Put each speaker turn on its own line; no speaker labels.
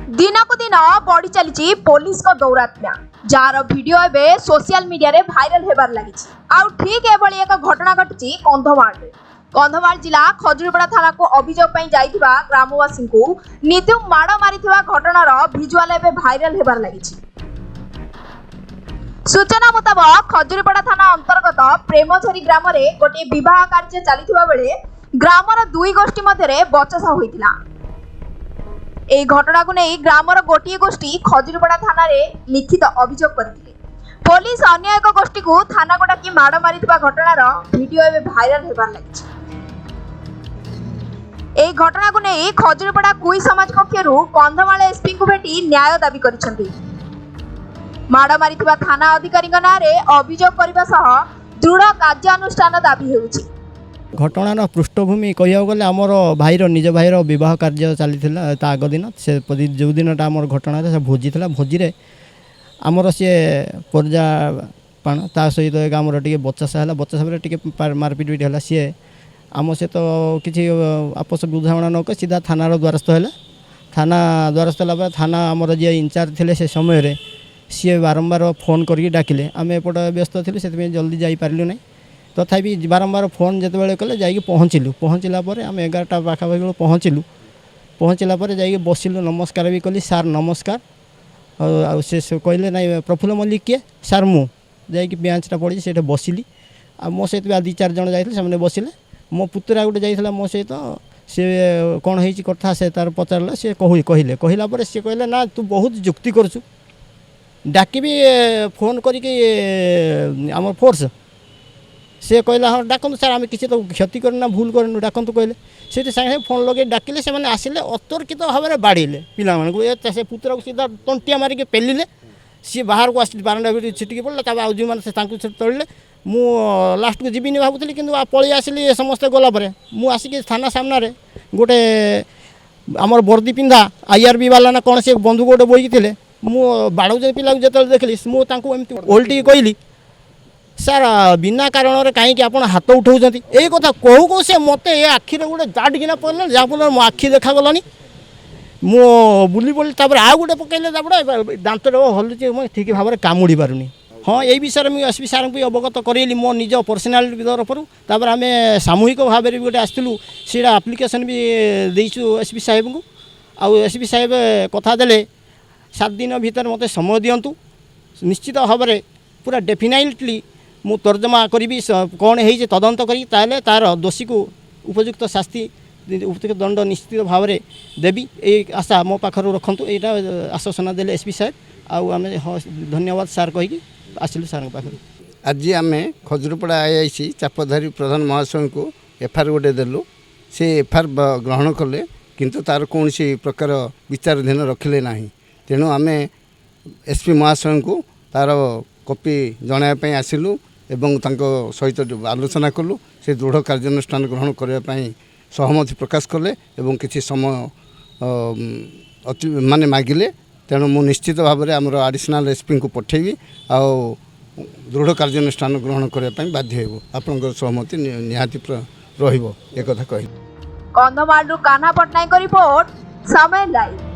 दिनकु दिन बढ़ी चली पुलिस को दौरात्म्या जार वीडियो एबे सोशल मीडिया रे भाइराल हेबार लागि आउ ठीक एभली एक घटना घटी कंधमाल जिला खजुरीपड़ा थाना को अभियोग पई जाइथिबा ग्रामवासी को नित्यु माड़ मारिथिबा घटनार भिजुआल एबे भाइराल हेबार लागि सूचना मुताबक खजुरीपड़ा थाना अंतर्गत प्रेमझरी ग्राम रे गोटे विवाह कार्य चलिथिबा बेले ग्रामर दुई गोष्ठी मध्य बचसा होइतिला। এই ঘটনাକୁ ନେଇ ଗ୍ରାମର ଗୋଟିଏ ଗୋଷ୍ଠୀ ଖଜୁରୀପଡ଼ା ଥାନାରେ ଲିଖିତ ଅଭିଯୋଗ କରିଥିଲେ। ପୋଲିସ ଅନ୍ୟ ଏକ ଗୋଷ୍ଠୀକୁ ଥାନାକୁ ଡାକି ମାଡ଼ ମାରିଥିବା ଘଟଣାର ଭିଡିଓ ଏବେ ଭାଇରାଲ ହେବାର ଲାଗିଛି। ଏହି ଘଟଣାକୁ ନେଇ ଖଜୁରୀପଡ଼ା କୁଇ ସମାଜ ପକ୍ଷରୁ କନ୍ଧମାଳ ଏସପିଙ୍କୁ ଭେଟି ନ୍ୟାୟ ଦାବି କରିଛନ୍ତି। ମାଡ଼ ମାରିଥିବା ଥାନା ଅଧିକାରୀଙ୍କ ନାଁରେ ଅଭିଯୋଗ କରିବା ସହ ଦୃଢ଼ କାର୍ଯ୍ୟାନୁଷ୍ଠାନ ଦାବି ହେଉଛି।
घटनार पृष्ठभूमि कह गले आमर भाईर निज भाईर बह कार्य चली आग दिन से जो दिन आम घटना से भोजी था भोजी आमर सी पर्यापाण ता सहित आमर टे बचासा है बचासा टे मारपिट पिट है सी आम सहित किसी आपस बुझाणा नक सीधा थानार द्वारस्थ है। थाना द्वारस्थ है थाना आमर जी इनचार्ज थे से समय सी बारंबार फोन करके डाकिले आम एपट व्यस्त थी से जल्दी जापारू ना तथापि बारंबार फोन जिते कले जा पहुँचलु पहुँचला आम 11टा पाखापाखि पहुँचलु पहुँचला जा बसिलु नमस्कार भी कली सार नमस्कार से कहले ना प्रफुल्ल मल्लिक किए सार मु जा बेंचटा पड़ी से बसिली आ मो सहित 2-4 जन जाते बसिले मो पुतुरा गोटे जाइला मो सहित सी कौन हो कथा से तार पचारा सी कहले कहला सी कहले ना तू बहुत जुक्ति करछु डाकी भी फोन करके आम फोर्स से कहला हाँ डाकतु सार आम किसी तो क्षति करना भूल करनु डाकतु कहले से सागे फोन लगे डाकिले से आसिले अतर्कित भाव में बाड़े पिला से पुतरा को सीधा तंटिया मारिक पेलिले सी बाहर को आसी बारंडा भी छिटिकी पड़े तब आज मैंने तड़े मु लास्ट को जीविनी भावुली कि पलि आसिली समस्ते गलापर मुझे थाना सामने गोटे आमर वर्दी पिंधा IRB वाला ना कौन से बंधुक गोटे बोईकी थे मु बाड़ू पिला जो देखली मुझे ओल्टी कहली सार बिना कारण कहीं आप हाथ उठाऊँ यही कथा कहू कहू से मत ये आखिरे गोटे जाटिकिना पड़े जहाँफल मो आखि देखागलानी मो बुली पड़ी आ गोटे पकड़े दांत हलुचे मुझे ठीक भाव में कामुड़ी पारूनी। हाँ यही विषय में एसपी सार को अवगत करेली मो निज पर्सनालीटी तरफ आम सामूहिक भाव में गोटे आसलु से आप्लिकेसन भी देचु एसपी साहेब को आउ एसपी साहेब कथा देले 7 दिन भीतर मत समय दिंतु निश्चित भाव में पूरा डेफिनेटली मु तर्जमा करी कौन है तदंत करी तार दोषी को उपयुक्त शास्ति उपयुक्त दंड निश्चित भाव में देवी ये आशा मो पाखर रखु यहाँ आश्वासन देले एसपी साहेब आम धन्यवाद सार कहीकि आसिलु सार पाखर।
आज आम खजुरीपड़ा आईआईसी चापधारी प्रधान महाशय को एफआईआर गोटे देलु से एफआईआर ग्रहण कले किंतु तार कौन प्रकार विचाराधीन रखिले ना तेणु आम एसपी महाशय को तार कॉपी जनायापी आसिलु एवं सहित आलोचना कलु से दृढ़ कार्यानुष्ठान ग्रहण करने सहमति प्रकाश कले एवं किसी समय माने मागिले तेणु मु निश्चित भाव में आमर एडिशनल एसपी को पठेबी आ दृढ़ कार्यानुष्ठान ग्रहण करने बाध्य हो आपन सहमति निहाती रहिबो एक कथा कहि।
कंधमाल कान्हा पटनायक रिपोर्ट समय लाइव।